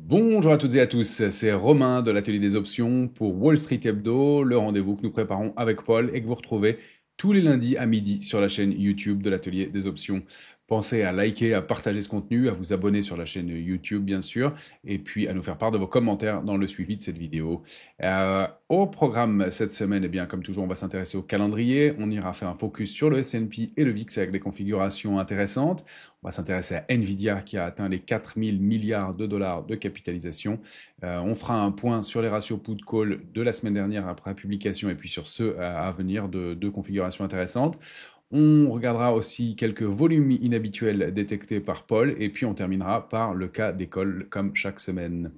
Bonjour à toutes et à tous, c'est Romain de l'Atelier des Options pour Wall Street Hebdo, le rendez-vous que nous préparons avec Paul et que vous retrouvez tous les lundis à midi sur la chaîne YouTube de l'Atelier des Options. Pensez à liker, à partager ce contenu, à vous abonner sur la chaîne YouTube bien sûr, et puis à nous faire part de vos commentaires dans le suivi de cette vidéo. Au programme cette semaine, eh bien, comme toujours, on va s'intéresser au calendrier, on ira faire un focus sur le S&P et le VIX avec des configurations intéressantes. On va s'intéresser à Nvidia qui a atteint les 4000 milliards de dollars de capitalisation. On fera un point sur les ratios put-call de la semaine dernière après la publication et puis sur ceux à venir de configurations intéressantes. On regardera aussi quelques volumes inhabituels détectés par Paul et puis on terminera par le cas d'école comme chaque semaine.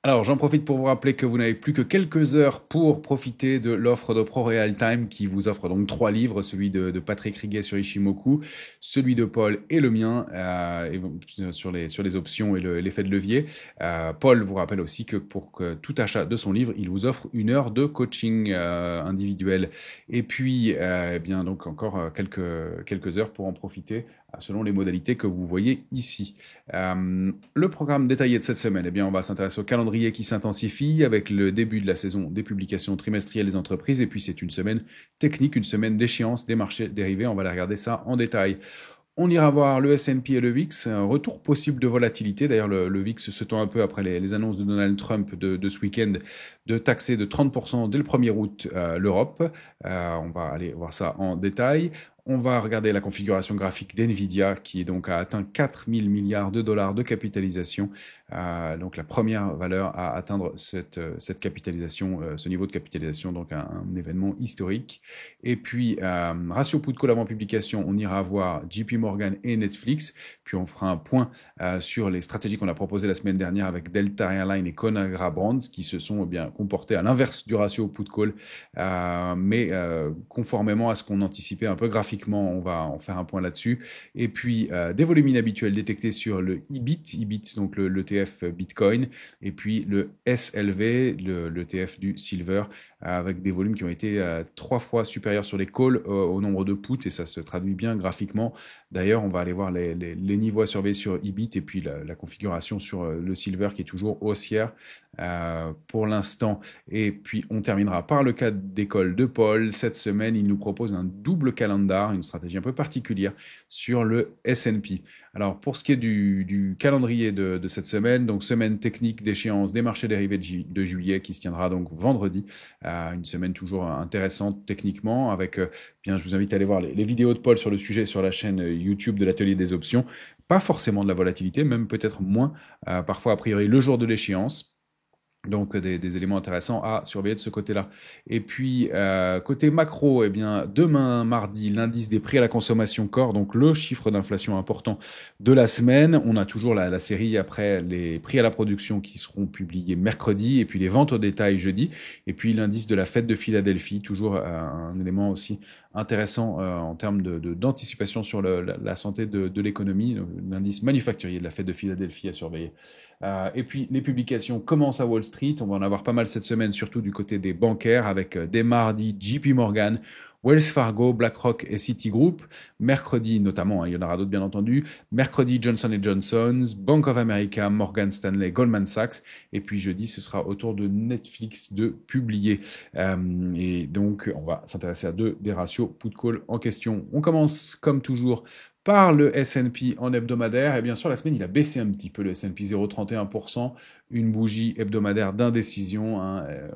Alors, j'en profite pour vous rappeler que vous n'avez plus que quelques heures pour profiter de l'offre de ProReal Time qui vous offre donc 3 livres, celui de Patrick Riguet sur Ishimoku, celui de Paul et le mien sur les options et l'effet de levier. Paul vous rappelle aussi que pour tout achat de son livre, il vous offre 1 heure de coaching individuel. Et puis, eh bien, donc encore quelques heures pour en profiter selon les modalités que vous voyez ici. Le programme détaillé de cette semaine, eh bien, on va s'intéresser au calendrier qui s'intensifie avec le début de la saison des publications trimestrielles des entreprises. Et puis, c'est une semaine technique, une semaine d'échéance des marchés dérivés. On va regarder ça en détail. On ira voir le S&P et le VIX, un retour possible de volatilité. D'ailleurs, le VIX se tend un peu après les annonces de Donald Trump de ce week-end de taxer de 30% dès le 1er août l'Europe. On va aller voir ça en détail. On va regarder la configuration graphique d'NVIDIA qui donc a atteint 4000 milliards de dollars de capitalisation. Donc la première valeur à atteindre cette capitalisation, ce niveau de capitalisation, donc un événement historique. Et puis, ratio put-call avant publication, on ira voir JP Morgan et Netflix. Puis on fera un point sur les stratégies qu'on a proposées la semaine dernière avec Delta Airlines et Conagra Brands qui se sont bien comportés à l'inverse du ratio put-call, mais conformément à ce qu'on anticipait un peu graphiquement. On va en faire un point là-dessus. Et puis, des volumes inhabituels détectés sur le EBIT, donc l'ETF Bitcoin, et puis le SLV, l'ETF du Silver, avec des volumes qui ont été 3 fois supérieurs sur les calls au nombre de puts, et ça se traduit bien graphiquement. D'ailleurs, on va aller voir les niveaux à surveiller sur EBIT, et puis la configuration sur le Silver qui est toujours haussière pour l'instant. Et puis, on terminera par le cas d'école de Paul. Cette semaine, il nous propose un double calendar, une stratégie un peu particulière sur le S&P. Alors, pour ce qui est du calendrier de cette semaine, donc semaine technique d'échéance des marchés dérivés de juillet qui se tiendra donc vendredi, une semaine toujours intéressante techniquement avec, bien, je vous invite à aller voir les vidéos de Paul sur le sujet sur la chaîne YouTube de l'Atelier des Options. Pas forcément de la volatilité, même peut-être moins, parfois a priori le jour de l'échéance. Donc des éléments intéressants à surveiller de ce côté-là. Et puis côté macro, eh bien demain mardi, l'indice des prix à la consommation core, donc le chiffre d'inflation important de la semaine. On a toujours la série après les prix à la production qui seront publiés mercredi, et puis les ventes au détail jeudi, et puis l'indice de la fête de Philadelphie, toujours un élément aussi intéressant en termes d'anticipation sur la santé de l'économie, l'indice manufacturier de la fête de Philadelphie à surveiller. Et puis les publications commencent à Wall Street, on va en avoir pas mal cette semaine, surtout du côté des bancaires, avec dès mardi JP Morgan, Wells Fargo, BlackRock et Citigroup. Mercredi notamment, il y en aura d'autres bien entendu. Mercredi Johnson & Johnson, Bank of America, Morgan Stanley, Goldman Sachs. Et puis jeudi, ce sera au tour de Netflix de publier. Et donc, on va s'intéresser à des ratios put-call en question. On commence comme toujours par le S&P en hebdomadaire. Et bien sûr, la semaine, il a baissé un petit peu le S&P 0,31%, une bougie hebdomadaire d'indécision,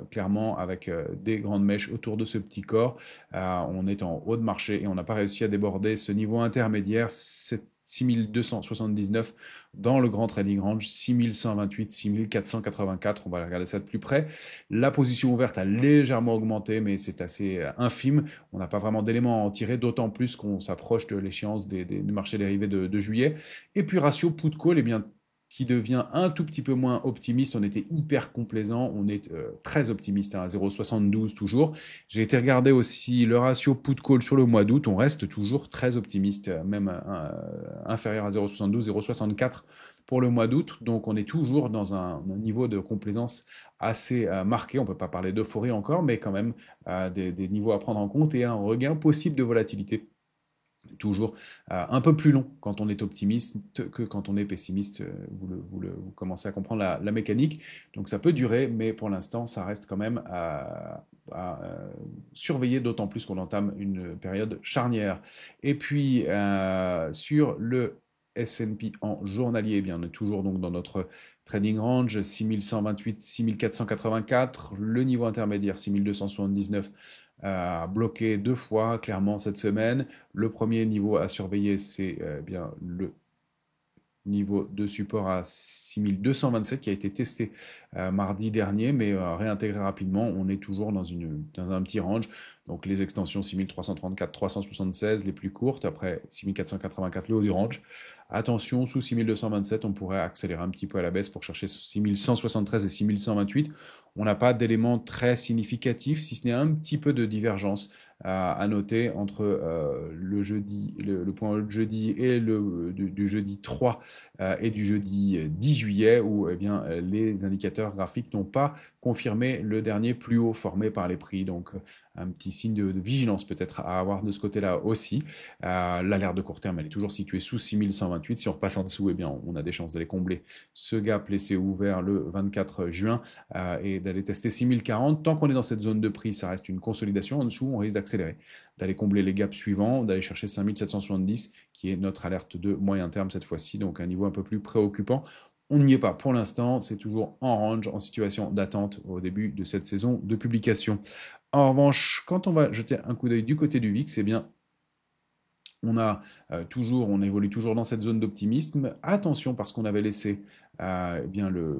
clairement, avec des grandes mèches autour de ce petit corps. On est en haut de marché et on n'a pas réussi à déborder ce niveau intermédiaire, 6279 dans le grand trading range, 6128, 6484, on va regarder ça de plus près. La position ouverte a légèrement augmenté, mais c'est assez infime. On n'a pas vraiment d'éléments à en tirer, d'autant plus qu'on s'approche de l'échéance du marché dérivé de juillet. Et puis ratio put-call, eh bien, qui devient un tout petit peu moins optimiste. On était hyper complaisant, on est très optimiste, hein, à 0,72 toujours. J'ai été regarder aussi le ratio put-call sur le mois d'août, on reste toujours très optimiste, même inférieur à 0,72, 0,64 pour le mois d'août. Donc on est toujours dans un niveau de complaisance assez marqué. On ne peut pas parler d'euphorie encore, mais quand même des niveaux à prendre en compte et un regain possible de volatilité toujours un peu plus long quand on est optimiste que quand on est pessimiste. Vous commencez à comprendre la mécanique. Donc ça peut durer, mais pour l'instant, ça reste quand même à surveiller, d'autant plus qu'on entame une période charnière. Et puis, sur le S&P en journalier, eh bien, on est toujours donc dans notre trading range 6128, 6484, le niveau intermédiaire 6279 bloqué 2 fois clairement cette semaine. Le premier niveau à surveiller, c'est bien le niveau de support à 6227 qui a été testé mardi dernier, mais réintégré rapidement. On est toujours dans un petit range. Donc les extensions 6334, 376, les plus courtes, après 6484, le haut du range. Attention, sous 6227, on pourrait accélérer un petit peu à la baisse pour chercher 6173 et 6128. On n'a pas d'éléments très significatifs, si ce n'est un petit peu de divergence à noter entre le point haut de jeudi et du jeudi 3 et du jeudi 10 juillet, où eh bien, les indicateurs graphiques n'ont pas confirmé le dernier plus haut formé par les prix. Donc un petit signe de vigilance peut-être à avoir de ce côté-là aussi. L'alerte de court terme, elle est toujours située sous 6128. Si on repasse en dessous, eh bien, on a des chances d'aller combler ce gap laissé ouvert le 24 juin et d'aller tester 6040. Tant qu'on est dans cette zone de prix, ça reste une consolidation. En dessous, on risque d'accélérer, d'aller combler les gaps suivants, d'aller chercher 5770, qui est notre alerte de moyen terme cette fois-ci, donc un niveau un peu plus préoccupant. On n'y est pas pour l'instant, c'est toujours en range, en situation d'attente au début de cette saison de publication. En revanche, quand on va jeter un coup d'œil du côté du VIX, eh bien, on évolue toujours dans cette zone d'optimisme. Attention, parce qu'on avait laissé eh bien le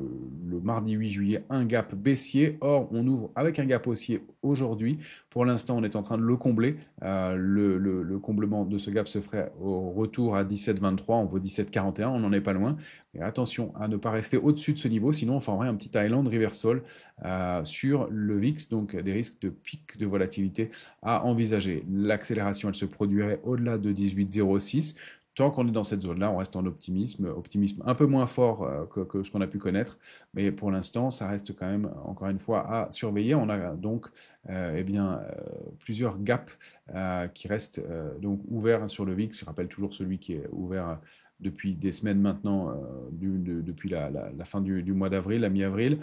mardi 8 juillet un gap baissier. Or, on ouvre avec un gap haussier aujourd'hui. Pour l'instant, on est en train de le combler. Le comblement de ce gap se ferait au retour à 17,23. On vaut 17,41. On n'en est pas loin. Mais attention à ne pas rester au-dessus de ce niveau, sinon on formerait un petit island reversal sur le VIX, donc des risques de pic de volatilité à envisager. L'accélération, elle se produirait au-delà de 18,06. Tant qu'on est dans cette zone-là, on reste en optimisme un peu moins fort que ce qu'on a pu connaître, mais pour l'instant, ça reste quand même, encore une fois, à surveiller. On a donc eh bien, plusieurs gaps qui restent donc ouverts sur le VIX. Je rappelle toujours celui qui est ouvert depuis des semaines maintenant, depuis la fin du mois d'avril, la mi-avril.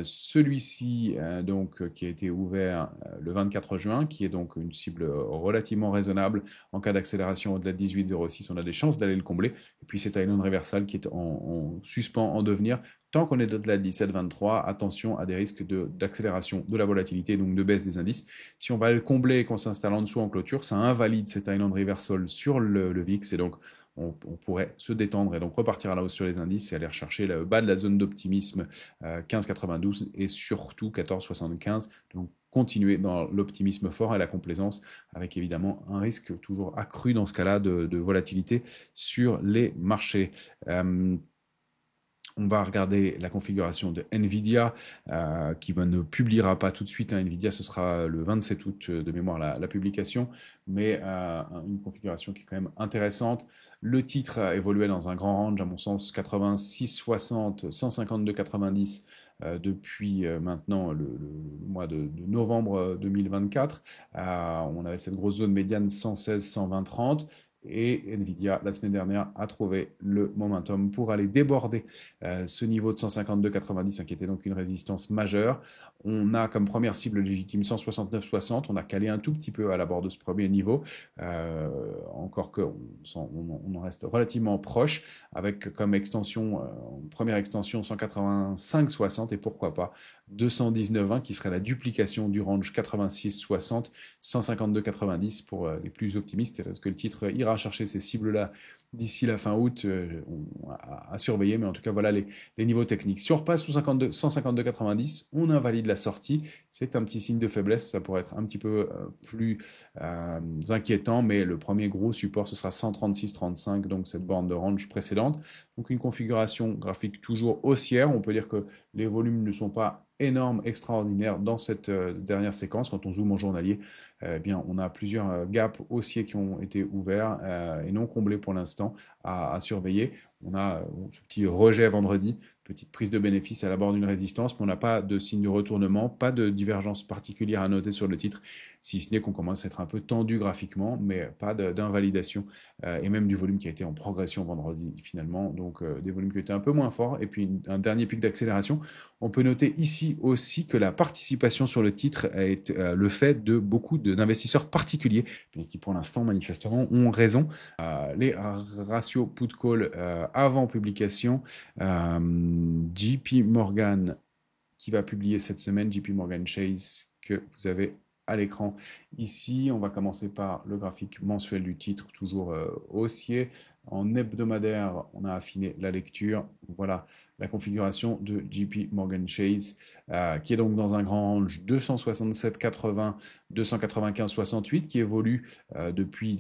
Celui-ci, donc, qui a été ouvert le 24 juin, qui est donc une cible relativement raisonnable en cas d'accélération au-delà de 18,06. On a des chances d'aller le combler. Et puis cet island reversal qui est en suspens, en devenir. Tant qu'on est au-delà de 17,23, attention à des risques d'accélération de la volatilité, donc de baisse des indices. Si on va le combler et qu'on s'installe en dessous en clôture, ça invalide cet island reversal sur le VIX, et donc on pourrait se détendre et donc repartir à la hausse sur les indices et aller rechercher le bas de la zone d'optimisme 15,92 et surtout 14,75. Donc continuer dans l'optimisme fort et la complaisance, avec évidemment un risque toujours accru dans ce cas-là de volatilité sur les marchés. On va regarder la configuration de NVIDIA, qui ne publiera pas tout de suite. NVIDIA, ce sera le 27 août de mémoire la publication, mais une configuration qui est quand même intéressante. Le titre a évolué dans un grand range, à mon sens, 86,60, 152,90 depuis maintenant le mois de novembre 2024. On avait cette grosse zone médiane 116, 120, 30. Et Nvidia, la semaine dernière, a trouvé le momentum pour aller déborder ce niveau de 152,90, qui était donc une résistance majeure. On a comme première cible légitime 169,60. On a calé un tout petit peu à la bord de ce premier niveau, encore qu'on en reste relativement proche, avec comme extension, première extension 185,60 et pourquoi pas 219,20 qui serait la duplication du range 86,60, 152,90 pour les plus optimistes. Est-ce que le titre ira faudra chercher ces cibles-là d'ici la fin août à surveiller, mais en tout cas, voilà les niveaux techniques. Si on repasse sous 152,90, on invalide la sortie. C'est un petit signe de faiblesse, ça pourrait être un petit peu plus inquiétant, mais le premier gros support, ce sera 136,35, donc cette borne de range précédente. Donc une configuration graphique toujours haussière. On peut dire que les volumes ne sont pas énormes, extraordinaires dans cette dernière séquence. Quand on zoome en journalier, eh bien, on a plusieurs gaps haussiers qui ont été ouverts et non comblés pour l'instant à surveiller. On a ce petit rejet vendredi, petite prise de bénéfice à la borne d'une résistance, mais on n'a pas de signe de retournement, pas de divergence particulière à noter sur le titre, si ce n'est qu'on commence à être un peu tendu graphiquement, mais pas d'invalidation, et même du volume qui a été en progression vendredi finalement, donc des volumes qui étaient un peu moins forts, et puis un dernier pic d'accélération. On peut noter ici aussi que la participation sur le titre est le fait de beaucoup d'investisseurs particuliers, mais qui pour l'instant manifestement ont raison. Les ratios put-call avant publication, JP Morgan qui va publier cette semaine, JP Morgan Chase, que vous avez à l'écran ici. On va commencer par le graphique mensuel du titre, toujours haussier. En hebdomadaire, on a affiné la lecture. Voilà la configuration de JP Morgan Chase, qui est donc dans un grand range 267,80, 295,68, qui évolue depuis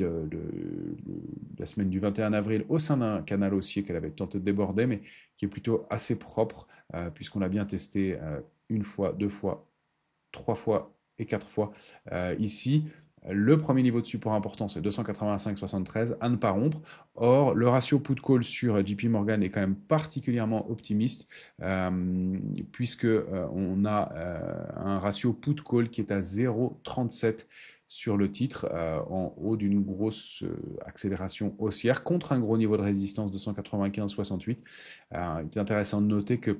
la semaine du 21 avril au sein d'un canal haussier qu'elle avait tenté de déborder, mais qui est plutôt assez propre, puisqu'on l'a bien testé une fois, deux fois, trois fois et quatre fois ici. Le premier niveau de support important, c'est 285,73, à ne pas rompre. Or, le ratio put-call sur JP Morgan est quand même particulièrement optimiste, puisque on a un ratio put-call qui est à 0,37 sur le titre, en haut d'une grosse accélération haussière, contre un gros niveau de résistance de 195,68. Il est intéressant de noter que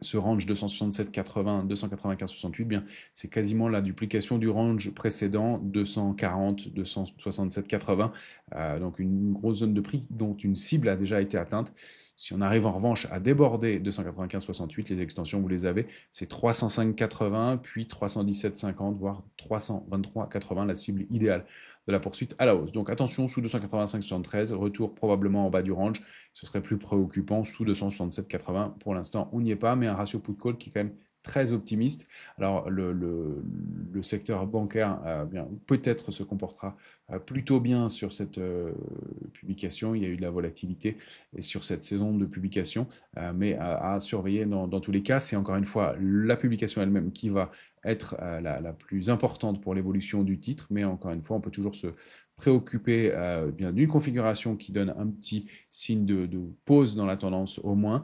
ce range 267,80, 295,68, bien, c'est quasiment la duplication du range précédent, 240, 267,80, donc une grosse zone de prix dont une cible a déjà été atteinte. Si on arrive en revanche à déborder 295,68, les extensions, vous les avez, c'est 305,80, puis 317,50, voire 323,80, la cible idéale de la poursuite à la hausse. Donc attention, sous 285,73, retour probablement en bas du range, ce serait plus préoccupant sous 267,80. Pour l'instant, on n'y est pas, mais un ratio put-call qui est quand même très optimiste. Alors le secteur bancaire peut-être se comportera plutôt bien sur cette publication. Il y a eu de la volatilité et sur cette saison de publication, mais à surveiller dans tous les cas. C'est encore une fois la publication elle-même qui va être la plus importante pour l'évolution du titre, mais encore une fois, on peut toujours se préoccuper d'une configuration qui donne un petit signe de pause dans la tendance au moins,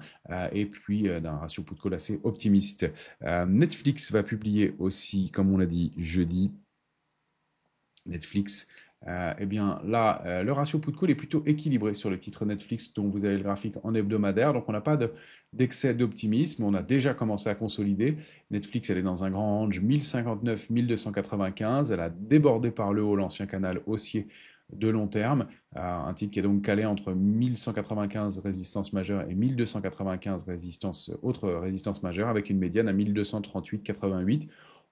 et puis d'un ratio put-call assez optimiste. Netflix va publier aussi, comme on l'a dit, jeudi. Netflix, eh bien là, le ratio put-call est plutôt équilibré sur le titre Netflix, dont vous avez le graphique en hebdomadaire, donc on n'a pas d'excès d'optimisme, on a déjà commencé à consolider. Netflix, elle est dans un grand range 1059, 1295, elle a débordé par le haut l'ancien canal haussier de long terme, un titre qui est donc calé entre 1195 résistance majeure et 1295 autres résistances majeures, avec une médiane à 1238,88.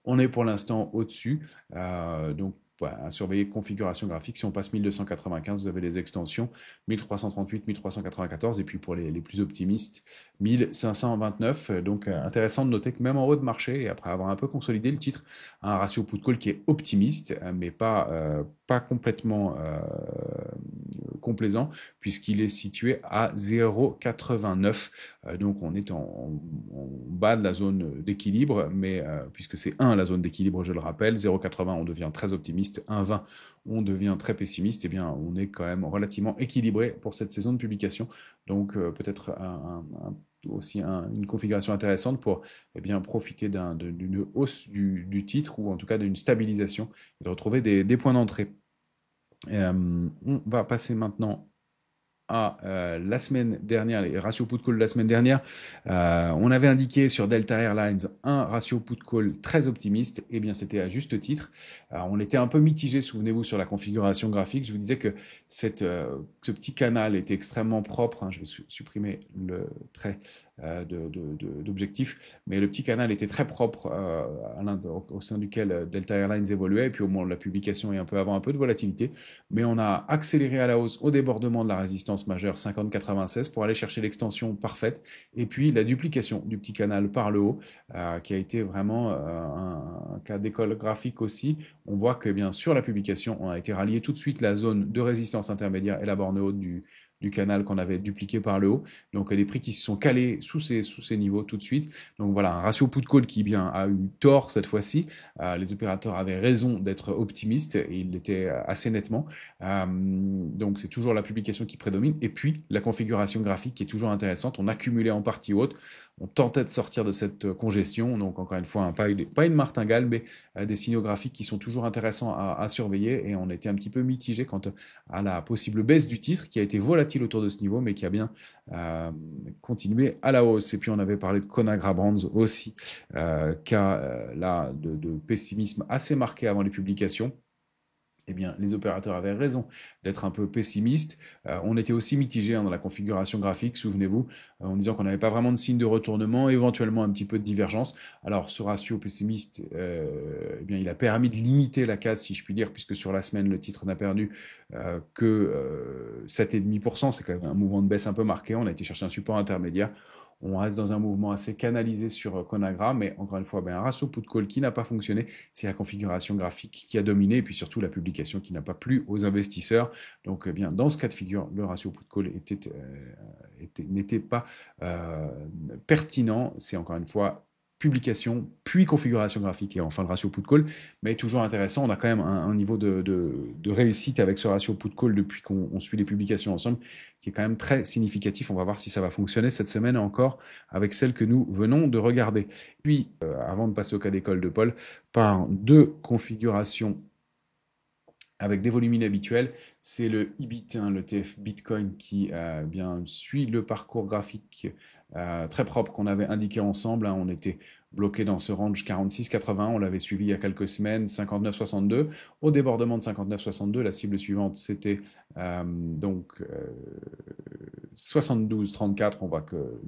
On est pour l'instant au-dessus, donc à surveiller configuration graphique. Si on passe 1295, vous avez les extensions 1338, 1394, et puis pour les plus optimistes, 1529. Donc intéressant de noter que même en haut de marché, et après avoir un peu consolidé le titre, a un ratio put-call qui est optimiste, mais pas complètement complaisant, puisqu'il est situé à 0,89. Donc on est en bas de la zone d'équilibre, mais puisque c'est 1 la zone d'équilibre, je le rappelle, 0,80 on devient très optimiste, 1,20 on devient très pessimiste, et bien on est quand même relativement équilibré pour cette saison de publication. Donc peut-être aussi une configuration intéressante pour profiter d'une hausse du titre, ou en tout cas d'une stabilisation, et de retrouver des points d'entrée. On va passer maintenant à la semaine dernière, les ratios put-call de la semaine dernière. On avait indiqué sur Delta Airlines un ratio put-call très optimiste, et bien c'était à juste titre. On était un peu mitigé, souvenez-vous, sur la configuration graphique. Je vous disais que ce petit canal était extrêmement propre. Je vais supprimer le trait d'objectifs. Mais le petit canal était très propre au sein duquel Delta Airlines évoluait. Et puis au moment de la publication et un peu avant, un peu de volatilité. Mais on a accéléré à la hausse au débordement de la résistance majeure 50,96 pour aller chercher l'extension parfaite. Et puis la duplication du petit canal par le haut, qui a été vraiment un cas d'école graphique aussi. On voit que bien sur la publication, on a été rallié tout de suite la zone de résistance intermédiaire et la borne haute du canal qu'on avait dupliqué par le haut. Donc des prix qui se sont calés sous ces niveaux tout de suite. Donc voilà, un ratio put-call qui bien a eu tort cette fois-ci. Les opérateurs avaient raison d'être optimistes et ils l'étaient assez nettement. Donc c'est toujours la publication qui prédomine. Et puis la configuration graphique qui est toujours intéressante. On accumulait en partie haute. On tentait de sortir de cette congestion. Donc encore une fois, pas une martingale, mais des signaux graphiques qui sont toujours intéressants à surveiller. Et on était un petit peu mitigé quant à la possible baisse du titre qui a été volatile autour de ce niveau, mais qui a bien continué à la hausse. Et puis on avait parlé de Conagra Brands aussi, cas là de pessimisme assez marqué avant les publications. Eh bien, les opérateurs avaient raison d'être un peu pessimistes. On était aussi mitigé dans la configuration graphique, souvenez-vous, en disant qu'on n'avait pas vraiment de signe de retournement, éventuellement un petit peu de divergence. Alors, ce ratio pessimiste, eh bien, il a permis de limiter la casse, si je puis dire, puisque sur la semaine, le titre n'a perdu que 7,5%. C'est quand même un mouvement de baisse un peu marqué. On a été chercher un support intermédiaire. On reste dans un mouvement assez canalisé sur Conagra, mais encore une fois, un ratio put-call qui n'a pas fonctionné, c'est la configuration graphique qui a dominé, et puis surtout la publication qui n'a pas plu aux investisseurs. Donc, bien, dans ce cas de figure, le ratio put-call n'était pas pertinent. C'est encore une fois publication, puis configuration graphique et enfin le ratio put-call, mais toujours intéressant. On a quand même un niveau de réussite avec ce ratio put-call depuis qu'on suit les publications ensemble, qui est quand même très significatif. On va voir si ça va fonctionner cette semaine encore avec celle que nous venons de regarder. Puis, avant de passer au cas d'école de Paul, par deux configurations avec des volumes inhabituels, c'est le IBIT, l'ETF Bitcoin, qui bien suit le parcours graphique très propre qu'on avait indiqué ensemble. On était bloqué dans ce range 46,80, on l'avait suivi il y a quelques semaines, 59,62. Au débordement de 59,62, la cible suivante, c'était donc 72,34. On voit que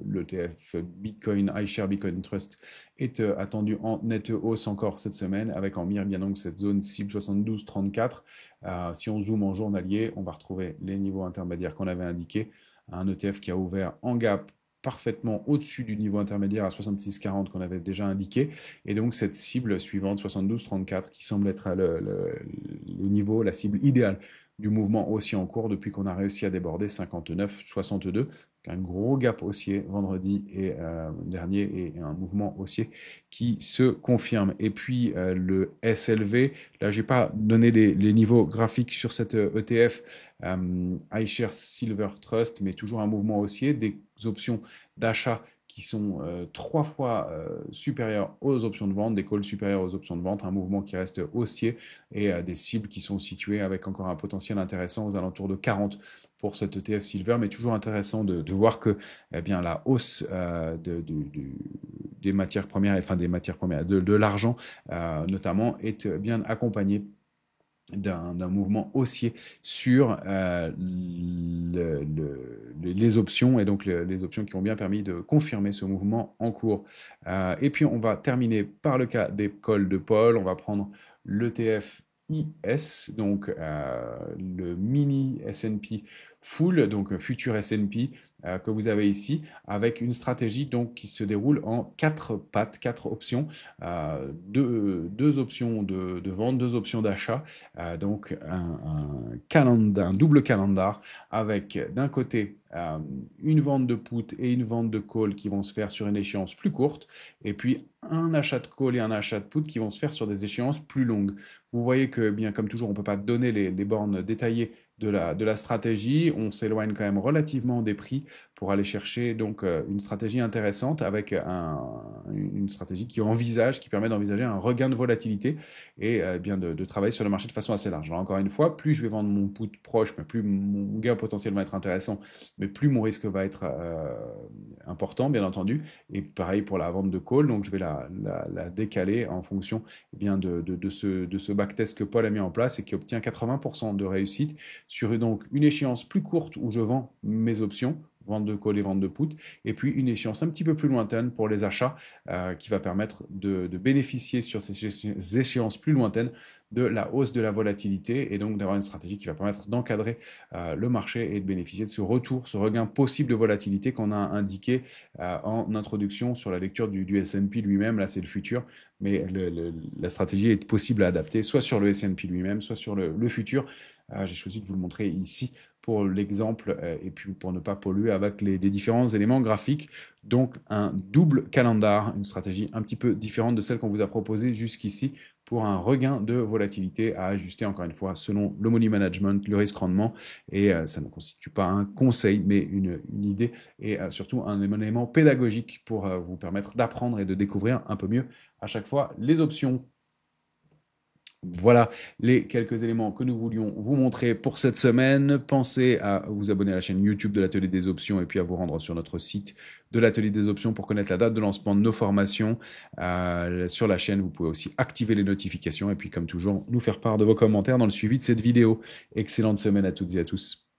l'ETF Bitcoin, iShare Bitcoin Trust, est attendu en nette hausse encore cette semaine, avec en mire bien donc cette zone cible 72,34. Si on zoome en journalier, on va retrouver les niveaux intermédiaires qu'on avait indiqués. Un ETF qui a ouvert en gap parfaitement au-dessus du niveau intermédiaire à 66,40 qu'on avait déjà indiqué, et donc cette cible suivante 72,34 qui semble être le niveau, la cible idéale du mouvement haussier en cours depuis qu'on a réussi à déborder 59,62. Un gros gap haussier vendredi dernier et un mouvement haussier qui se confirme. Et puis le SLV, là j'ai pas donné les niveaux graphiques sur cette ETF iShares Silver Trust, mais toujours un mouvement haussier, des options d'achat qui sont 3 fois supérieures aux options de vente, des calls supérieurs aux options de vente, un mouvement qui reste haussier et des cibles qui sont situées avec encore un potentiel intéressant aux alentours de 40 pour cette ETF Silver, mais toujours intéressant de voir que bien, la hausse des matières premières, enfin des matières premières, de l'argent notamment, est bien accompagnée d'un mouvement haussier sur les options, et donc les options qui ont bien permis de confirmer ce mouvement en cours. Et puis on va terminer par le cas des calls de Paul. On va prendre l'ETF IS, donc le mini S&P full, donc futur S&P que vous avez ici, avec une stratégie donc qui se déroule en 4 pattes, 4 options, deux options de vente, 2 options d'achat, donc un double calendar avec d'un côté une vente de put et une vente de call qui vont se faire sur une échéance plus courte, et puis un achat de call et un achat de put qui vont se faire sur des échéances plus longues. Vous voyez que, bien comme toujours, on ne peut pas donner les bornes détaillées de la stratégie. On s'éloigne quand même relativement des prix pour aller chercher donc une stratégie intéressante avec une stratégie qui permet d'envisager un regain de volatilité et bien de travailler sur le marché de façon assez large. Alors, encore une fois, plus je vais vendre mon put proche, plus mon gain potentiel va être intéressant, mais plus mon risque va être important, bien entendu. Et pareil pour la vente de call, donc je vais la décaler en fonction bien de ce backtest que Paul a mis en place et qui obtient 80% de réussite sur donc une échéance plus courte où je vends mes options, vente de call et vente de put, et puis une échéance un petit peu plus lointaine pour les achats qui va permettre de bénéficier sur ces échéances plus lointaines de la hausse de la volatilité et donc d'avoir une stratégie qui va permettre d'encadrer le marché et de bénéficier de ce retour, ce regain possible de volatilité qu'on a indiqué en introduction sur la lecture du S&P lui-même. Là, c'est le futur, mais la stratégie est possible à adapter soit sur le S&P lui-même, soit sur le futur. J'ai choisi de vous le montrer ici pour l'exemple et puis pour ne pas polluer avec les différents éléments graphiques. Donc un double calendar, une stratégie un petit peu différente de celle qu'on vous a proposée jusqu'ici pour un regain de volatilité à ajuster encore une fois selon le money management, le risque rendement, et ça ne constitue pas un conseil mais une idée et surtout un élément pédagogique pour vous permettre d'apprendre et de découvrir un peu mieux à chaque fois les options. Voilà les quelques éléments que nous voulions vous montrer pour cette semaine. Pensez à vous abonner à la chaîne YouTube de l'Atelier des Options et puis à vous rendre sur notre site de l'Atelier des Options pour connaître la date de lancement de nos formations. Sur la chaîne, vous pouvez aussi activer les notifications et puis comme toujours, nous faire part de vos commentaires dans le suivi de cette vidéo. Excellente semaine à toutes et à tous.